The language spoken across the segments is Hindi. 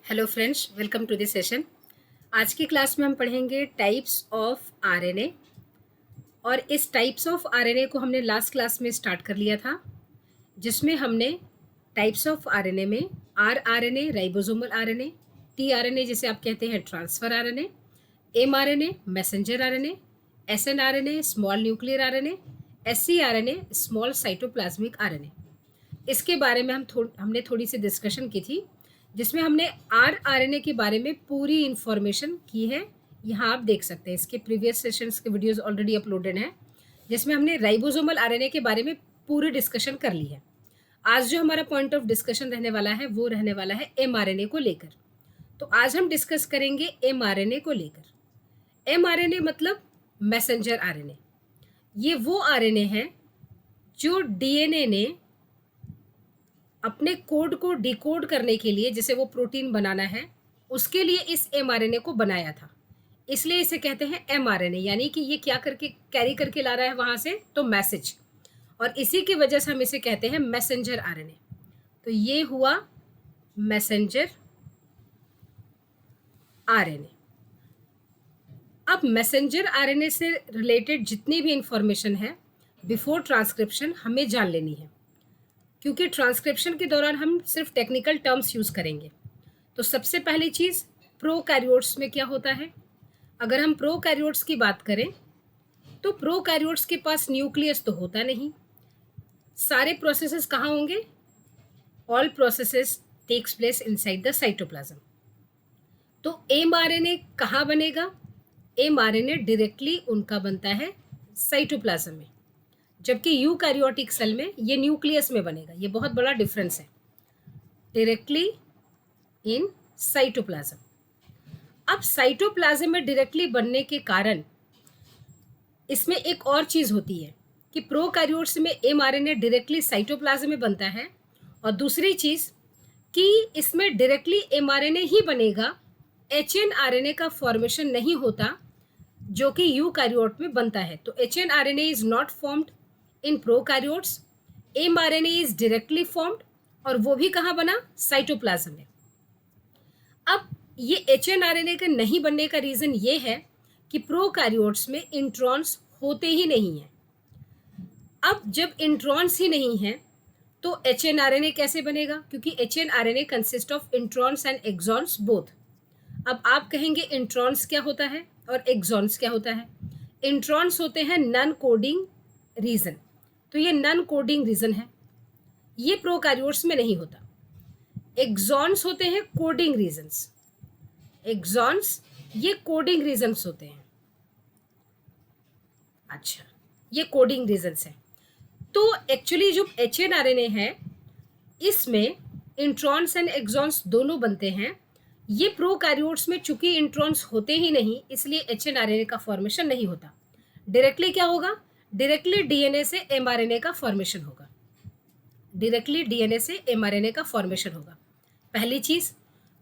Hello friends, welcome to this session. आज की क्लास में हम पढ़ेंगे टाइप्स ऑफ आरएनए। और इस टाइप्स ऑफ आरएनए को हमने लास्ट क्लास में स्टार्ट कर लिया था, जिसमें हमने टाइप्स ऑफ आरएनए में आरआरएनए राइबोसोमल आरएनए, टीआरएनए जिसे आप कहते हैं transfer RNA, mRNA messenger RNA, snRNA small nuclear RNA, scRNA small cytoplasmic RNA, इसके बारे में हमने थोड़ी सी डिस्कशन की थी, जिसमें हमने आरआरएनए के बारे में पूरी इंफॉर्मेशन की है। यहाँ आप देख सकते हैं, इसके प्रीवियस सेशंस के वीडियोस ऑलरेडी अपलोडेड हैं, जिसमें हमने राइबोसोमल आरएनए के बारे में पूरी डिस्कशन कर ली है। आज जो हमारा पॉइंट ऑफ डिस्कशन रहने वाला है वो रहने वाला है एमआरएनए को लेकर। तो आज हम डिस्कस करेंगे एमआरएनए को लेकर। एमआरएनए मतलब मैसेंजर आरएनए। ये वो आरएनए है जो डीएनए ने अपने कोड को डिकोड करने के लिए, जैसे वो प्रोटीन बनाना है, उसके लिए इस एमआरएनए को बनाया था। इसलिए इसे कहते हैं एमआरएनए, यानी कि ये क्या करके कैरी करके ला रहा है वहां से, तो मैसेज। और इसी की वजह से हम इसे कहते हैं मैसेंजर आरएनए। तो ये हुआ मैसेंजर आरएनए। अब मैसेंजर आरएनए से रिलेटेड जितनी भी इंफॉर्मेशन है बिफोर ट्रांसक्रिप्शन हमें जान लेनी है, क्योंकि ट्रांसक्रिप्शन के दौरान हम सिर्फ टेक्निकल टर्म्स यूज़ करेंगे। तो सबसे पहली चीज़, प्रोकैरियोट्स में क्या होता है। अगर हम प्रोकैरियोट्स की बात करें तो प्रोकैरियोट्स के पास न्यूक्लियस तो होता नहीं। सारे प्रोसेसेस कहाँ होंगे? All processes takes place inside the cytoplasm. तो एमआरएनए कहाँ बनेगा? एमआरएनए डायरेक्टली उनका बनता है साइटोप्लाज्म में, जबकि यूकैरियोटिक सेल में ये न्यूक्लियस में बनेगा। ये बहुत बड़ा डिफरेंस है, डायरेक्टली इन साइटोप्लाज्म। अब साइटोप्लाज्म में डायरेक्टली बनने के कारण इसमें एक और चीज़ होती है कि प्रोकैरियोट्स में एमआरएनए डायरेक्टली साइटोप्लाज्म में बनता है, और दूसरी चीज़ कि इसमें डायरेक्टली एमआरएनए ही बनेगा, एचएनआरएनए का फॉर्मेशन नहीं होता जो कि यूकैरियोट में बनता है। तो hnRNA is not formed in prokaryotes, mRNA is directly formed, और वो भी कहाँ बना? साइटोप्लाज्म में। अब ये एचएनआरएनए के नहीं बनने का रीज़न ये है कि प्रोकैरियोट्स में इंट्रॉन्स होते ही नहीं हैं। अब जब इंट्रॉन्स ही नहीं हैं तो एचएनआरएनए कैसे बनेगा? क्योंकि hnRNA consist of introns and exons both. अब आप कहेंगे इंट्रॉन्स क्या होता है और एक्सॉन्स क्या होता है? इंट्रॉन्स होते हैं नॉन कोडिंग रीजन, तो ये नॉन कोडिंग रीजन है, ये प्रोकैरियोट्स में नहीं होता। एक्सॉन्स होते हैं कोडिंग रीजन्स। एक्सॉन्स ये कोडिंग रीजन्स होते हैं। अच्छा, ये कोडिंग रीजन्स हैं। तो एक्चुअली जो एचएनआरएनए है इसमें इंट्रॉन्स एंड एक्सॉन्स दोनों बनते हैं। ये प्रोकैरियोट्स में चूंकि इंट्रॉन्स होते ही नहीं, इसलिए एचएनआरएनए का फॉर्मेशन नहीं होता। डायरेक्टली क्या होगा? डायरेक्टली डीएनए से एमआरएनए का फॉर्मेशन होगा। डायरेक्टली डीएनए से एमआरएनए का फॉर्मेशन होगा, पहली चीज।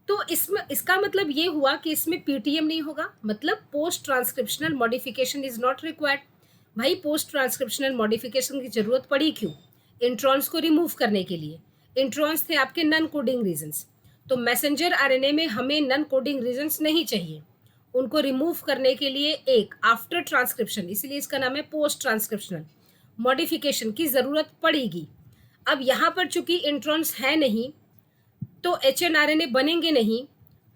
तो इसमें इसका मतलब ये हुआ कि इसमें पीटीएम नहीं होगा, मतलब post transcriptional modification is not required. भाई, पोस्ट ट्रांसक्रिप्शनल मॉडिफिकेशन की जरूरत पड़ी क्यों? इंट्रॉन्स को रिमूव करने के लिए। इंट्रॉन्स थे आपके नॉन कोडिंग रीजन्स, तो मैसेंजर आरएनए में हमें नॉन कोडिंग रीजन्स नहीं चाहिए। उनको रिमूव करने के लिए एक आफ्टर ट्रांसक्रिप्शन, इसीलिए इसका नाम है पोस्ट ट्रांसक्रिप्शनल मॉडिफिकेशन की जरूरत पड़ेगी। अब यहाँ पर चूंकि इंट्रॉन्स है नहीं तो एचएनआरएनए बनेंगे नहीं,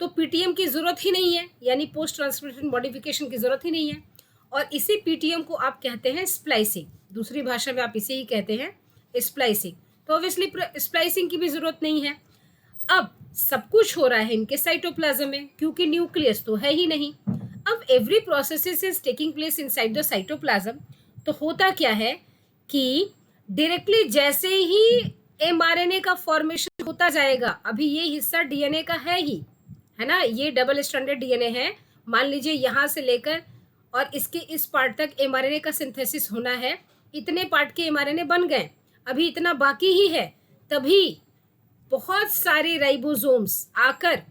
तो पीटीएम की जरूरत ही नहीं है, यानी पोस्ट ट्रांसक्रिप्शन मॉडिफिकेशन की जरूरत ही नहीं है। और इसी पीटीएम को आप कहते हैं स्प्लाइसिंग, दूसरी भाषा में आप इसे ही कहते हैं स्प्लाइसिंग। तो ऑब्वियसली स्प्लाइसिंग की भी जरूरत नहीं है। अब सब कुछ हो रहा है इनके साइटोप्लाज्म में, क्योंकि न्यूक्लियस तो है ही नहीं। अब every process is taking place inside the cytoplasm. तो होता क्या है कि डायरेक्टली जैसे ही एमआरएनए का फॉर्मेशन होता जाएगा, अभी ये हिस्सा डीएनए का है ही, है ना, ये डबल स्ट्रैंडेड डीएनए है। मान लीजिए यहाँ से लेकर और इसके इस पार्ट तक एमआरएनए का सिंथेसिस होना है, इतने पार्ट के एमआरएनए बन गए, अभी इतना बाकी ही है। तभी बहुत सारे राइबोसोम्स आकर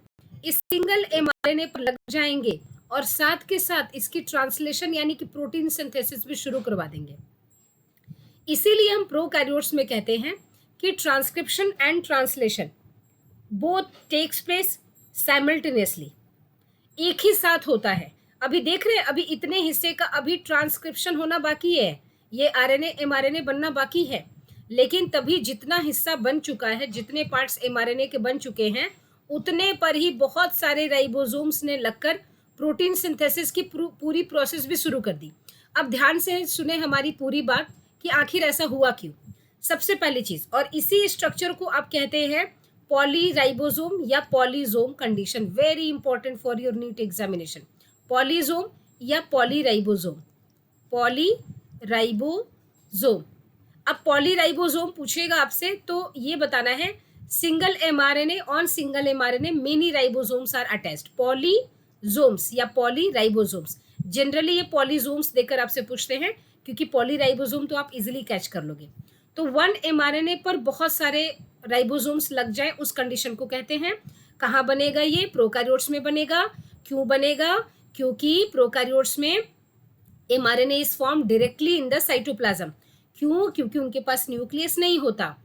इस सिंगल एमआरएनए पर लग जाएंगे और साथ के साथ इसकी ट्रांसलेशन यानी कि प्रोटीन सिंथेसिस भी शुरू करवा देंगे। इसीलिए हम प्रोकैरियोट्स में कहते हैं कि transcription and translation both takes place simultaneously, एक ही साथ होता है। अभी देख रहे हैं, अभी इतने हिस्से का अभी ट्रांसक्रिप्शन होना बाकी है, ये आरएनए एमआरएनए बनना बाकी है, लेकिन तभी जितना हिस्सा बन चुका है, जितने पार्ट्स एमआरएनए के बन चुके हैं, उतने पर ही बहुत सारे राइबोसोम्स ने लगकर प्रोटीन सिंथेसिस की पूरी प्रोसेस भी शुरू कर दी। अब ध्यान से सुने हमारी पूरी बात कि आखिर ऐसा हुआ क्यों। सबसे पहली चीज, और इसी स्ट्रक्चर को आप कहते हैं पॉलीराइबोसोम या polysome condition. Very important for your NEET examination. Polysome या पॉलीराइबोसोम, पॉलीराइबोसोम। अब पॉलीराइबोसोम पूछेगा आपसे तो ये बताना है single mRNA on single mRNA many ribosomes are attached. Polysomes या पॉलीराइबोसोम्स, जनरली ये पॉलीजोम्स देकर आपसे पूछते हैं, क्योंकि पॉलीराइबोसोम तो आप इजीली कैच कर लोगे। तो वन एमआरएनए पर बहुत सारे राइबोसोम्स लग जाए, उस कंडीशन को कहते हैं। कहाँ बनेगा ये? प्रोकैरियोट्स में बनेगा। क्यों बनेगा? क्योंकि प्रोकैरियोट्स में mRNA is form directly in the cytoplasm. क्यों? क्योंकि उनके पास न्यूक्लियस नहीं होता।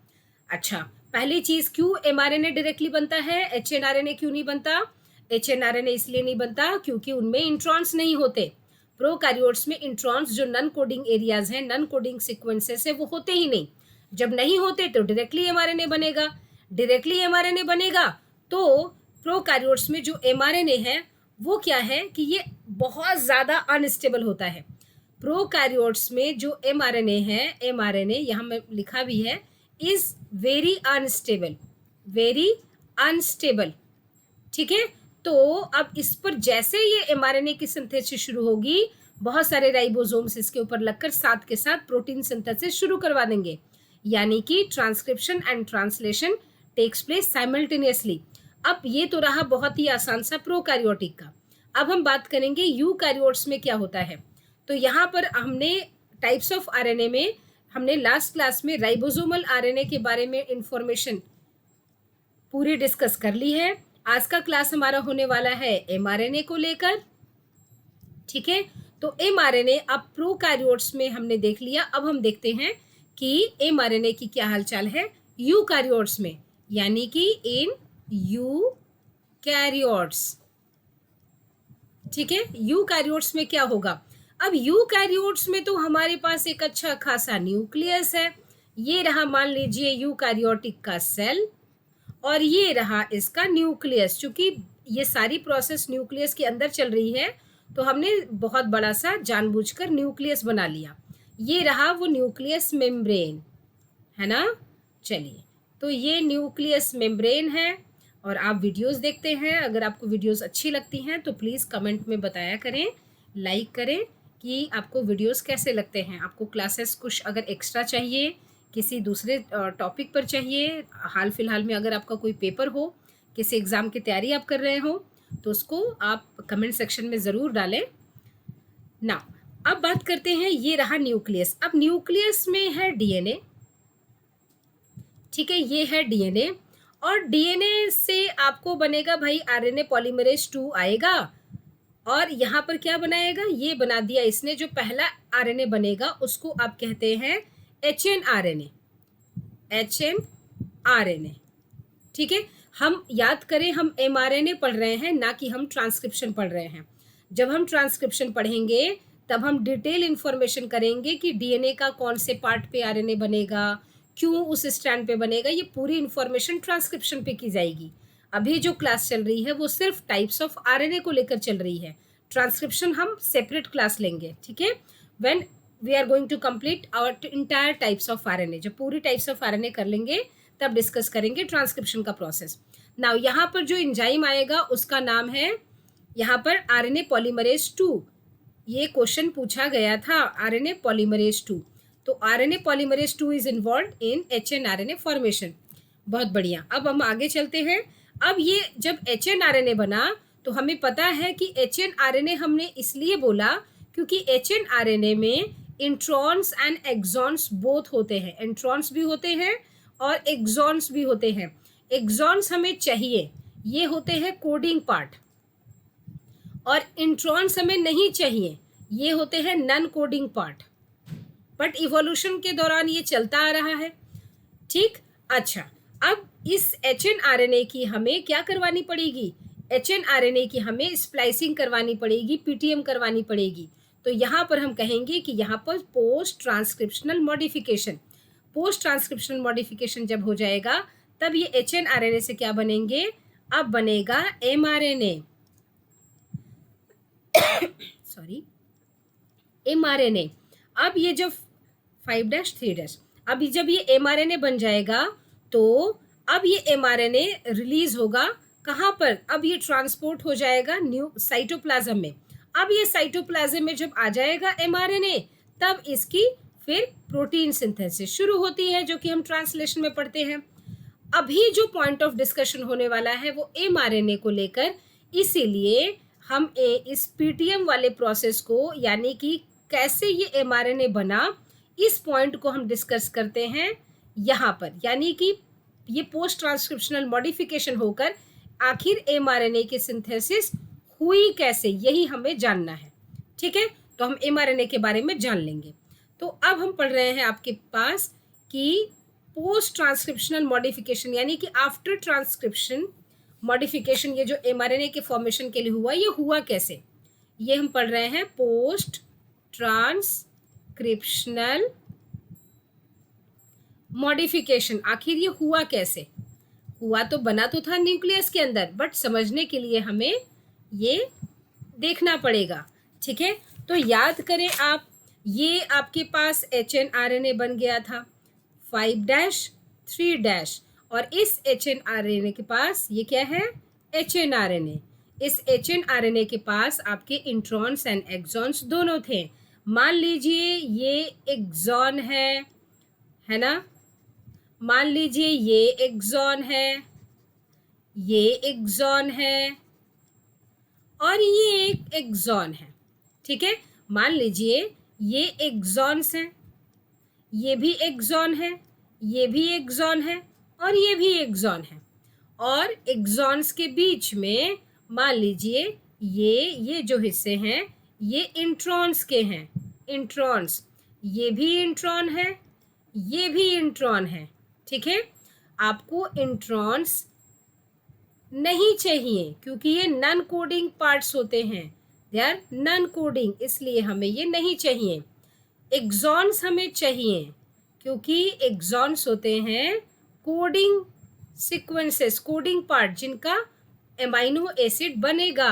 अच्छा, पहली चीज, क्यों एमआरएनए डायरेक्टली बनता है, एचएनआरएनए क्यों नहीं बनता? एचएनआरएनए इसलिए नहीं बनता क्योंकि उनमें इंट्रॉन्स नहीं होते। प्रोकैरियोट्स में इंट्रॉन्स, जो नॉन कोडिंग एरियाज हैं, नॉन कोडिंग सीक्वेंसेस है, वो होते ही नहीं। जब नहीं होते तो डायरेक्टली एमआरएनए बनेगा। डायरेक्टली एमआरएनए बनेगा तो प्रोकैरियोट्स में जो एमआरएनए है वो क्या है कि ये बहुत ज़्यादा अनस्टेबल होता है। प्रोकैरियोट्स में जो एमआरएनए है, एमआरएनए यहाँ में लिखा भी है, is very unstable, very unstable. ठीक है, तो अब इस पर जैसे ये एमआरएनए की सिंथेसिस शुरू होगी, बहुत सारे राइबोसोम्स इसके ऊपर लगकर साथ के साथ प्रोटीन सिंथेसिस शुरू करवा देंगे, यानी कि transcription and translation takes place simultaneously. अब ये तो रहा बहुत ही आसान सा प्रोकैरियोटिक का। अब हम बात करेंगे यूकैरियोट्स में क्या होता है। तो यहाँ पर हमने टाइप्स ऑफ आरएनए में, हमने लास्ट क्लास में राइबोसोमल आरएनए के बारे में इंफॉर्मेशन पूरी डिस्कस कर ली है। आज का क्लास हमारा होने वाला है एमआरएनए को लेकर। ठीक है, तो एमआरएनए अब प्रोकैरियोट्स में हमने देख लिया। अब हम देखते हैं कि एमआरएनए की क्या हालचाल है यूकैरियोट्स में, यानी कि इन यूकैरियोट्स। ठीक है, यूकैरियोट्स में क्या होगा? अब यूकैरियोट्स में तो हमारे पास एक अच्छा खासा न्यूक्लियस है। ये रहा, मान लीजिए, यूकैरियोटिक का सेल, और ये रहा इसका न्यूक्लियस। चूंकि ये सारी प्रोसेस न्यूक्लियस के अंदर चल रही है, तो हमने बहुत बड़ा सा जानबूझकर न्यूक्लियस बना लिया। ये रहा वो न्यूक्लियस मेम्ब्रेन, है ना। चलिए, तो ये न्यूक्लियस मेम्ब्रेन है, और आप वीडियोस देखते हैं। अगर आपको वीडियोस अच्छी लगती हैं तो प्लीज़ कमेंट में बताया करें, लाइक करें कि आपको वीडियोस कैसे लगते हैं। आपको क्लासेस कुछ अगर एक्स्ट्रा चाहिए, किसी दूसरे टॉपिक पर चाहिए, हाल फिलहाल में अगर आपका कोई पेपर हो, किसी एग्ज़ाम की तैयारी आप कर रहे हो, तो उसको आप कमेंट सेक्शन में ज़रूर डालें ना। अब बात करते हैं, ये रहा न्यूक्लियस। अब न्यूक्लियस में है डीएनए। ठीक है, ये है डीएनए, और डीएनए से आपको बनेगा भाई आरएनए पॉलीमरेज 2 आएगा, और यहाँ पर क्या बनाएगा? ये बना दिया इसने। जो पहला आरएनए बनेगा उसको आप कहते हैं एचएनआरएनए, एचएनआरएनए। ठीक है, हम याद करें, हम एमआरएनए पढ़ रहे हैं, ना कि हम ट्रांसक्रिप्शन पढ़ रहे हैं। जब हम ट्रांसक्रिप्शन पढ़ेंगे तब हम डिटेल इंफॉर्मेशन करेंगे कि डीएनए का कौन से पार्ट पे आरएनए बनेगा, क्यों उस स्टैंड पे बनेगा, ये पूरी इंफॉर्मेशन ट्रांसक्रिप्शन पे की जाएगी। अभी जो क्लास चल रही है वो सिर्फ टाइप्स ऑफ आरएनए को लेकर चल रही है। ट्रांसक्रिप्शन हम सेपरेट क्लास लेंगे। ठीक है, when we are going to complete our entire types of RNA, जब पूरी टाइप्स ऑफ आरएनए कर लेंगे तब डिस्कस करेंगे ट्रांसक्रिप्शन का प्रोसेस। नाउ यहाँ पर जो एंजाइम आएगा उसका नाम है, यहाँ पर आरएनए पॉलीमरेज 2। ये क्वेश्चन पूछा गया था, आरएनए पॉलीमरेज 2। तो RNA polymerase 2 is involved in hnRNA formation. बहुत बढ़िया, अब हम आगे चलते हैं। अब ये जब एचएनआरएनए बना तो हमें पता है कि एचएनआरएनए हमने इसलिए बोला क्योंकि एचएनआरएनए में इंट्रॉन्स एंड एक्सॉन्स बोथ होते हैं। इंट्रॉन्स भी होते हैं और एक्सॉन्स भी होते हैं। एक्सॉन्स हमें चाहिए, ये होते हैं कोडिंग पार्ट, और इंट्रॉन्स हमें नहीं चाहिए, ये होते हैं non coding part. But evolution के दौरान ये चलता आ रहा है। ठीक, अच्छा, अब इस एचएनआरएनए की हमें क्या करवानी पड़ेगी? HNRNA की हमें स्प्लाइसिंग करवानी पड़ेगी, PTM करवानी पड़ेगी। तो यहाँ पर हम कहेंगे कि यहाँ पर post transcriptional modification, post transcriptional modification जब हो जाएगा तब ये HNRNA से क्या बनेंगे, अब बनेगा mRNA, सॉरी mRNA। अब ये जब 5-3 अब जब ये mRNA बन जाएगा तो अब ये mRNA रिलीज होगा कहाँ पर, अब ये ट्रांसपोर्ट हो जाएगा न्यू साइटोप्लाज्म में। अब ये साइटोप्लाज्म में जब आ जाएगा mRNA तब इसकी फिर प्रोटीन सिंथेसिस शुरू होती है, जो कि हम ट्रांसलेशन में पढ़ते हैं। अभी जो पॉइंट ऑफ डिस्कशन होने वाला है वो mRNA को लेकर, इसीलिए हम इस PTM वाले प्रोसेस को, यानी कि कैसे ये mRNA बना, इस पॉइंट को हम डिस्कस करते हैं यहाँ पर। यानी कि ये पोस्ट ट्रांसक्रिप्शनल मॉडिफिकेशन होकर आखिर mRNA की सिंथेसिस हुई कैसे, यही हमें जानना है। ठीक है, तो हम mRNA के बारे में जान लेंगे। तो अब हम पढ़ रहे हैं आपके पास कि पोस्ट ट्रांसक्रिप्शनल मॉडिफिकेशन, यानी कि आफ्टर ट्रांसक्रिप्शन मॉडिफिकेशन, ये जो mRNA के फॉर्मेशन के लिए हुआ, ये हुआ कैसे, ये हम पढ़ रहे हैं। पोस्ट ट्रांसक्रिप्शनल मॉडिफिकेशन, आखिर ये हुआ कैसे, हुआ तो बना तो था न्यूक्लियस के अंदर, बट समझने के लिए हमें ये देखना पड़ेगा। ठीक है, तो याद करें आप, ये आपके पास HNRNA बन गया था 5-3, और इस HNRNA के पास ये क्या है, HNRNA। इस HNRNA के पास आपके इंट्रॉन्स एंड एक्सॉन्स दोनों थे। मान लीजिए ये एक्सॉन है ना, मान लीजिए ये एक्सॉन है, ये एक्सॉन है और ये एक एक्सॉन है। ठीक है, मान लीजिए ये एक्सॉन्स हैं, ये भी एक्सॉन है, ये भी एक्सॉन है और ये भी एक्सॉन है, और एक्सॉन्स के बीच में मान लीजिए ये जो हिस्से हैं ये इंट्रॉन्स के हैं, इंट्रॉन्स, ये भी इंट्रॉन है, ये भी इंट्रॉन है। ठीक है, आपको इंट्रॉन्स नहीं चाहिए क्योंकि ये नॉन कोडिंग पार्ट्स होते हैं, दे आर नॉन कोडिंग, इसलिए हमें ये नहीं चाहिए। एक्सॉन्स हमें चाहिए क्योंकि एक्सॉन्स होते हैं कोडिंग सीक्वेंसेस, कोडिंग पार्ट, जिनका एमाइनो एसिड बनेगा।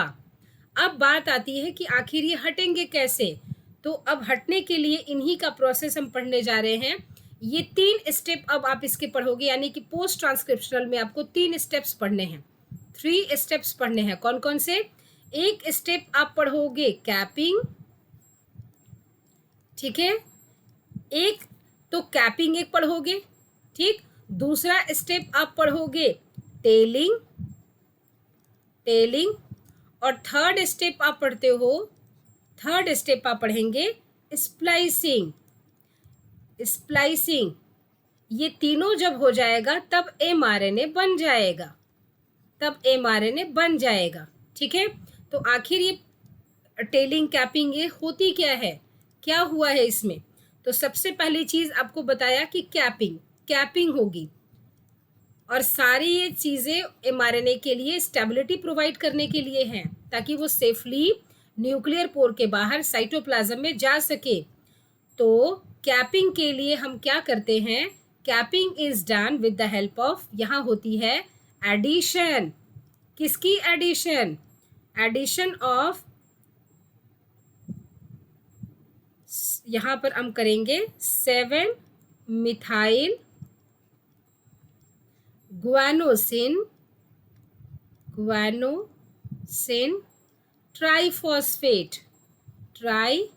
अब बात आती है कि आखिर ये हटेंगे कैसे, तो अब हटने के लिए इन्हीं का प्रोसेस हम पढ़ने जा रहे हैं। ये 3 स्टेप अब आप इसके पढ़ोगे, यानी कि पोस्ट ट्रांसक्रिप्शनल में आपको 3 स्टेप्स पढ़ने हैं, 3 स्टेप्स पढ़ने हैं। कौन कौन से, एक स्टेप आप पढ़ोगे कैपिंग, ठीक है, एक तो कैपिंग एक पढ़ोगे, ठीक, दूसरा स्टेप आप पढ़ोगे टेलिंग, टेलिंग, और थर्ड स्टेप आप पढ़ते हो, थर्ड स्टेप आप पढ़ेंगे स्प्लाइसिंग, स्प्लाइसिंग। ये तीनों जब हो जाएगा तब mRNA बन जाएगा, तब mRNA बन जाएगा। ठीक है, तो आखिर ये टेलिंग कैपिंग ये होती क्या है, क्या हुआ है इसमें, तो सबसे पहली चीज़ आपको बताया कि कैपिंग, कैपिंग होगी, और सारी ये चीज़ें mRNA के लिए स्टेबिलिटी प्रोवाइड करने के लिए हैं, ताकि वो सेफली न्यूक्लियर पोर के बाहर साइटोप्लाज्म में जा सके। तो कैपिंग के लिए हम क्या करते हैं, capping is done with the help of, यहाँ होती है एडिशन, किसकी एडिशन, एडिशन ऑफ, यहाँ पर हम करेंगे 7 methyl guanosine, guanosine triphosphate, triphosphate.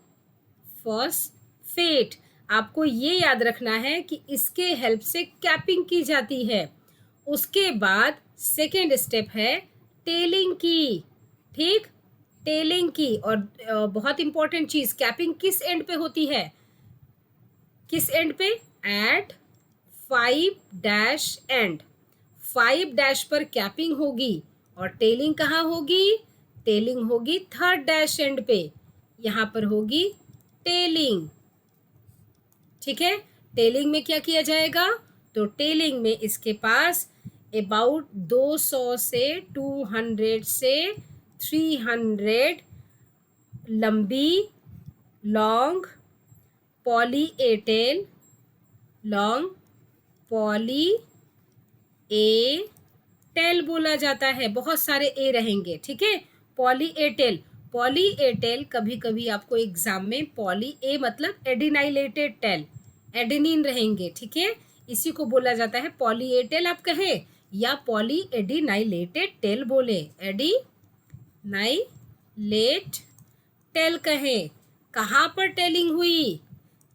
आपको ये याद रखना है कि इसके हेल्प से कैपिंग की जाती है। उसके बाद सेकेंड स्टेप है टेलिंग की, ठीक, टेलिंग की, और बहुत इंपॉर्टेंट चीज़, कैपिंग किस एंड पे होती है, किस एंड पे, एट 5' एंड, 5' पर कैपिंग होगी, और टेलिंग कहाँ होगी, टेलिंग होगी 3rd' एंड पे, यहाँ पर होगी टेलिंग। ठीक है, टेलिंग में क्या किया जाएगा, तो टेलिंग में इसके पास अबाउट 200 से 200 से 300 लंबी, long, poly A tail, long, poly A tail बोला जाता है। बहुत सारे ए रहेंगे, ठीक है। Poly A tail, poly A tail कभी कभी आपको एग्जाम में पॉली ए मतलब एडिनाइलेटेड टेल, एडेनिन रहेंगे, ठीक है। इसी को बोला जाता है पॉली ए टेल आप कहे या पॉली एडिनाइलेटेड टेल बोले, एडिनाइलेट टेल कहे। कहाँ पर टेलिंग हुई?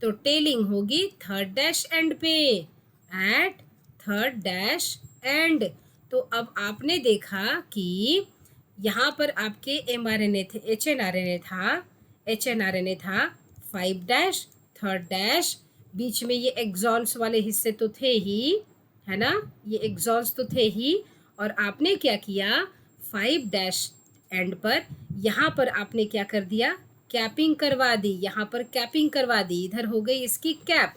तो टेलिंग होगी थर्ड डैश एंड पे, एट थर्ड डैश एंड। तो अब आपने देखा कि यहाँ पर आपके mRNA थे, HNRNA था 5 डैश, थर्ड डैश, बीच में ये एक्सॉन्स वाले हिस्से तो थे ही, है ना, ये एक्सॉन्स तो थे ही। और आपने क्या किया, 5 डैश एंड पर यहाँ पर आपने क्या कर दिया, कैपिंग करवा दी, यहाँ पर कैपिंग करवा दी, इधर हो गई इसकी कैप,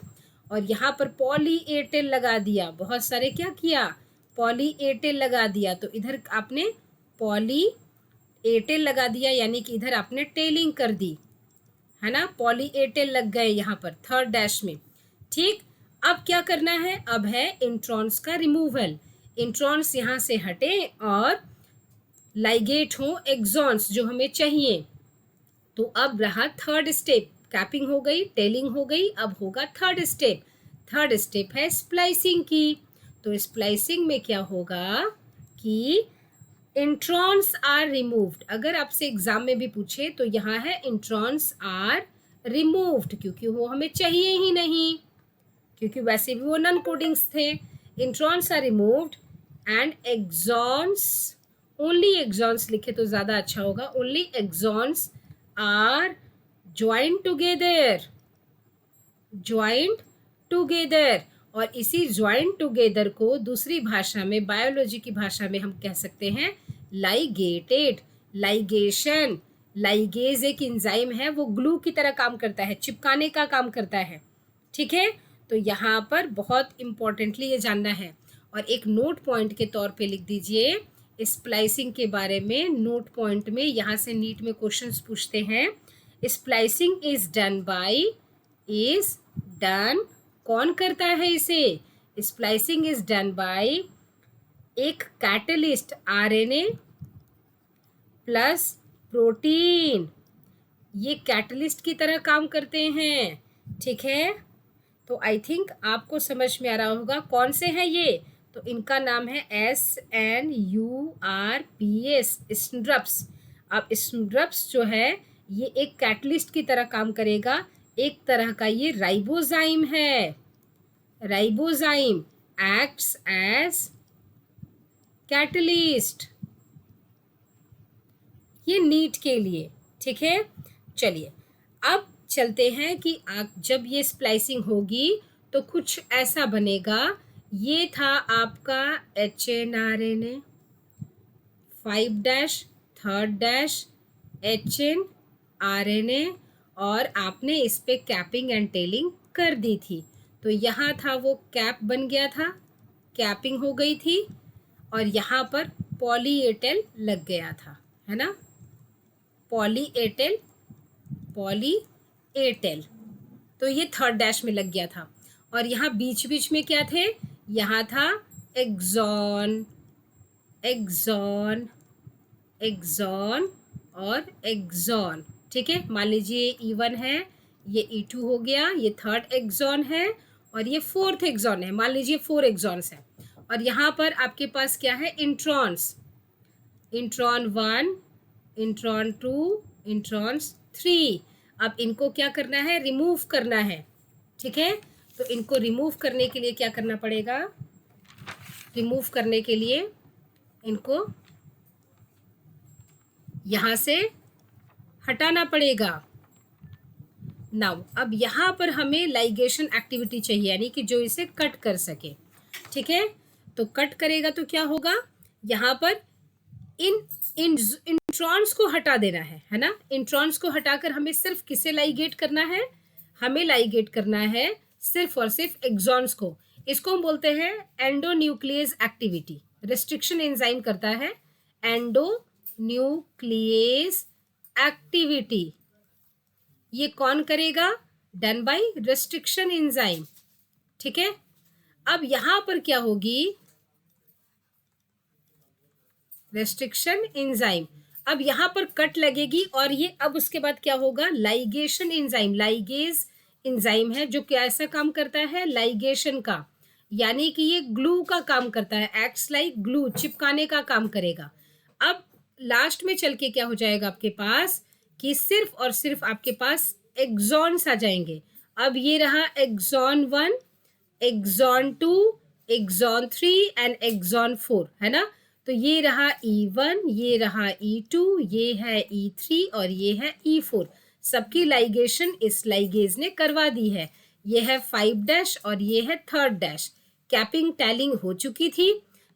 और यहाँ पर पॉली ए टेल लगा दिया। बहुत सारे क्या किया, पॉली ए टेल लगा दिया। तो इधर आपने पॉली ए टेल लगा दिया, यानी कि इधर आपने टेलिंग कर दी, है ना, पॉली ए टेल लग गए यहाँ पर थर्ड डैश में, ठीक। अब क्या करना है, अब है इंट्रॉन्स का रिमूवल। इंट्रॉन्स यहाँ से हटे और लाइगेट हो एक्सॉन्स जो हमें चाहिए। तो अब रहा थर्ड स्टेप, कैपिंग हो गई, टेलिंग हो गई, अब होगा थर्ड स्टेप। थर्ड स्टेप है स्प्लाइसिंग की। तो स्प्लाइसिंग में क्या होगा कि इंट्रॉन्स आर रिमूव्ड। अगर आपसे एग्जाम में भी पूछे तो यहाँ है इंट्रॉन्स आर रिमूव्ड, क्योंकि वो हमें चाहिए ही नहीं, क्योंकि वैसे भी वो नॉन कोडिंग्स थे। Introns are removed and exons, only exons लिखे तो ज़्यादा अच्छा होगा, only exons are joint together, joint together. और इसी ज्वाइंट टुगेदर को दूसरी भाषा में, बायोलॉजी की भाषा में हम कह सकते हैं लाइगेटेड, लाइगेशन। लाइगेज एक एंजाइम है, वो ग्लू की तरह काम करता है, चिपकाने का काम करता है, ठीक है। तो यहाँ पर बहुत इम्पोर्टेंटली ये जानना है। और एक नोट पॉइंट के तौर पे लिख दीजिए स्प्लाइसिंग के बारे में। नोट पॉइंट में यहाँ से नीट में क्वेश्चंस पूछते हैं, splicing is done by, is done, कौन करता है इसे? स्प्लाइसिंग इज डन बाय एक कैटलिस्ट, आरएनए प्लस प्रोटीन, ये कैटलिस्ट की तरह काम करते हैं, ठीक है। तो आई थिंक आपको समझ में आ रहा होगा कौन से हैं ये। तो इनका नाम है SNURPS, स्नड्रप्स। अब स्नड्रप्स जो है ये एक कैटलिस्ट की तरह काम करेगा, एक तरह का ये राइबोजाइम है। राइबोजाइम एक्ट्स एज कैटलिस्ट, ये नीट के लिए, ठीक है। चलिए अब चलते हैं कि जब ये स्प्लाइसिंग होगी तो कुछ ऐसा बनेगा। ये था आपका HNRNA 5 dash, third dash, HNRNA, और आपने इस पे कैपिंग एंड टेलिंग कर दी थी। तो यहाँ था वो कैप बन गया था, कैपिंग हो गई थी, और यहाँ पर पॉली ए टेल लग गया था, है ना, poly A tail, poly A tail. तो ये थर्ड डैश में लग गया था। और यहाँ बीच बीच में क्या थे, यहाँ था एक्सॉन, एक्सॉन, एक्सॉन और एक्सॉन, ठीक है। मान लीजिए E1 है, ये E2 हो गया, ये थर्ड एक्सॉन है, और ये फोर्थ एक्सॉन है, मान लीजिए 4 एक्सॉन्स है। और यहाँ पर आपके पास क्या है, इंट्रॉन्स, इंट्रॉन 1, इंट्रॉन 2, इंट्रॉन्स 3। अब इनको क्या करना है, रिमूव करना है, ठीक है। तो इनको रिमूव करने के लिए क्या करना पड़ेगा, रिमूव करने के लिए इनको यहाँ से हटाना पड़ेगा। नाउ अब यहाँ पर हमें लाइगेशन एक्टिविटी चाहिए, यानी कि जो इसे कट कर सके, ठीक है। तो कट करेगा तो क्या होगा, यहाँ पर इन इंट्रॉन्स को हटा देना है ना। इंट्रॉन्स को हटाकर हमें सिर्फ किसे लाइगेट करना है, हमें लाइगेट करना है सिर्फ और सिर्फ एक्सॉन्स को। इसको हम बोलते हैं एंडोन्यूक्लियस एक्टिविटी, रेस्ट्रिक्शन एंजाइम करता है एंडोन्यूक्लियेज एक्टिविटी। ये कौन करेगा? Done by restriction enzyme. ठीक है, अब यहां पर क्या होगी? Restriction enzyme. अब यहां पर कट लगेगी और ये अब उसके बाद क्या होगा? Ligation enzyme. लाइगेज एंजाइम है जो कैसा काम करता है? लाइगेशन का, यानी कि ये ग्लू का काम करता है, एक्ट्स लाइक ग्लू, चिपकाने का काम करेगा। अब लास्ट में चल के क्या हो जाएगा आपके पास कि सिर्फ और सिर्फ आपके पास एक्सॉन्स आ जाएंगे। अब ये रहा exon 1, exon 2, exon 3 and exon 4, है ना? तो ये रहा E1, ये रहा E2, ये है E3 और ये है E4। सबकी लाइगेशन इस लाइगेज ने करवा दी है। ये है 5' और ये है 3'। कैपिंग टैलिंग हो चुकी थी।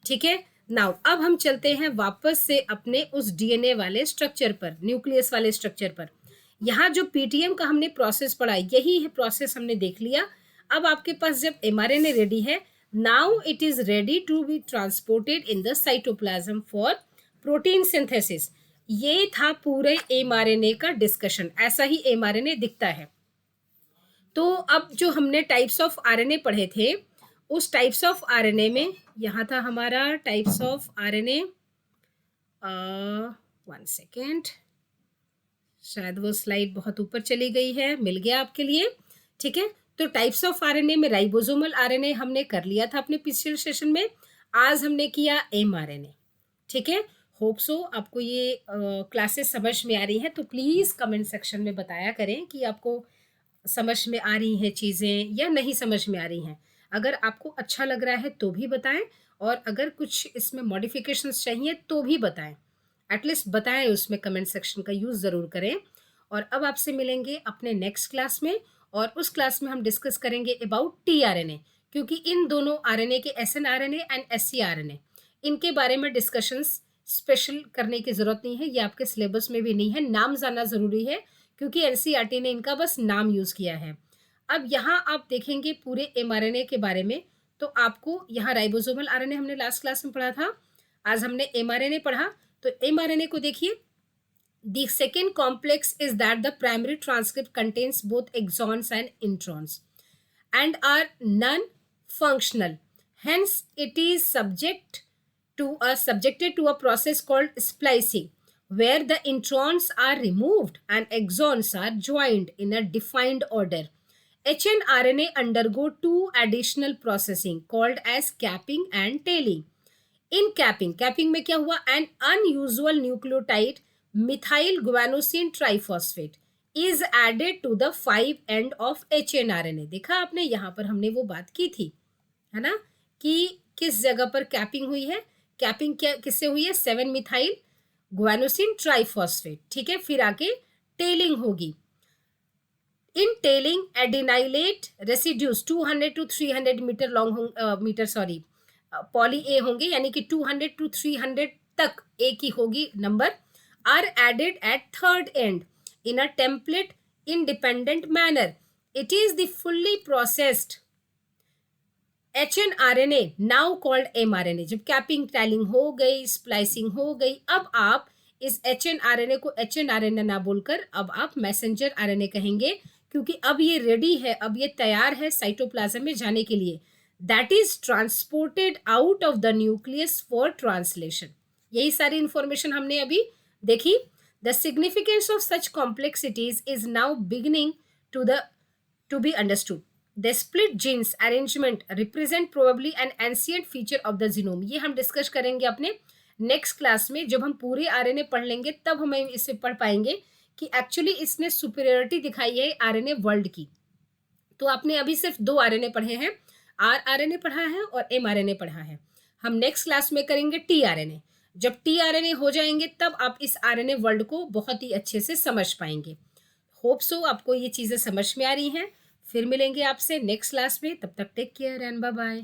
ठीक है, नाउ अब हम चलते हैं वापस से अपने उस डीएनए वाले स्ट्रक्चर पर, न्यूक्लियस वाले स्ट्रक्चर पर। यहाँ जो पीटीएम का हमने प्रोसेस पढ़ा, यही है प्रोसेस हमने देख लिया। अब आपके पास जब एमआरएनए रेडी है, now it is ready to be transported in the cytoplasm for protein synthesis। ये था पूरे एमआरएनए का डिस्कशन। ऐसा ही एमआरएनए दिखता है। तो अब जो हमने टाइप्स ऑफ आरएनए पढ़े थे, उस टाइप्स ऑफ आरएनए में यहाँ था हमारा टाइप्स ऑफ आरएनए, 1 सेकेंड, शायद वो स्लाइड बहुत ऊपर चली गई है, मिल गया आपके लिए। ठीक है, तो टाइप्स ऑफ आरएनए में राइबोसोमल आरएनए हमने कर लिया था अपने पिछले सेशन में। आज हमने किया एमआरएनए। ठीक है, होप सो आपको ये क्लासेस समझ में आ रही हैं। तो प्लीज़ कमेंट सेक्शन में बताया करें कि आपको समझ में आ रही हैं चीज़ें या नहीं समझ में आ रही हैं। अगर आपको अच्छा लग रहा है तो भी बताएं, और अगर कुछ इसमें मॉडिफिकेशंस चाहिए तो भी बताएं। एटलीस्ट बताएं, उसमें कमेंट सेक्शन का यूज़ ज़रूर करें। और अब आपसे मिलेंगे अपने नेक्स्ट क्लास में, और उस क्लास में हम डिस्कस करेंगे अबाउट टीआरएनए, क्योंकि इन दोनों आरएनए के एसएनआरएनए एंड एससीआरएनए, इनके बारे में डिस्कशंस स्पेशल करने की ज़रूरत नहीं है, ये आपके सिलेबस में भी नहीं है। नाम जानना ज़रूरी है क्योंकि एनसीईआरटी ने इनका बस नाम यूज़ किया है। अब यहाँ आप देखेंगे पूरे एमआरएनए के बारे में, तो आपको यहाँ राइबोसोमल आरएनए हमने लास्ट क्लास में पढ़ा था, आज हमने एमआरएनए पढ़ा। तो एमआरएनए को देखिए, the second complex is that the primary transcript contains both exons and introns and are non-functional. Hence, it is subjected to a process called splicing, where the introns are removed and exons are joined in a defined order. hnRNA undergo two additional processing called as capping and tailing. In capping में क्या हुआ? An unusual nucleotide methyl guanosine triphosphate is added to the 5 end of hnRNA। देखा आपने, यहाँ पर हमने वो बात की थी, है ना, कि किस जगह पर कैपिंग हुई है। कैपिंग क्या किससे हुई है? 7 मिथाइल गुआनोसिन ट्राइफॉस्फेट। ठीक है, फिर आके टेलिंग होगी। In tailing adenylate residues 200 to 300 metre long poly A होंगे, यानी कि 200 to 300 तक ए की होगी नंबर, are added at third end in a template independent manner. It is the fully processed hnRNA now called mRNA। जब कैपिंग टैलिंग हो गई, स्प्लाइसिंग हो गई, अब आप इस hnRNA को hnRNA ना बोलकर अब आप मैसेंजर आरएनए कहेंगे, क्योंकि अब ये रेडी है, अब ये तैयार है साइटोप्लाज्म में जाने के लिए। That is transported out of the nucleus for translation. यही सारी इंफॉर्मेशन हमने अभी देखी। The significance of such complexities is now beginning to be understood. The split genes arrangement represent probably an ancient feature of the genome। ये हम डिस्कस करेंगे अपने नेक्स्ट क्लास में। जब हम पूरे आरएनए पढ़ लेंगे तब हमें इसे पढ़ पाएंगे कि एक्चुअली इसने सुपीरियरिटी दिखाई है आरएनए वर्ल्ड की। तो आपने अभी सिर्फ 2 आरएनए पढ़े हैं, आरएनए पढ़ा है और एमआरएनए पढ़ा है। हम नेक्स्ट क्लास में करेंगे टीआरएनए। जब टीआरएनए हो जाएंगे तब आप इस आरएनए वर्ल्ड को बहुत ही अच्छे से समझ पाएंगे। होप सो आपको ये चीज़ें समझ में आ रही हैं। फिर मिलेंगे आपसे नेक्स्ट क्लास में, तब तक take care and bye bye.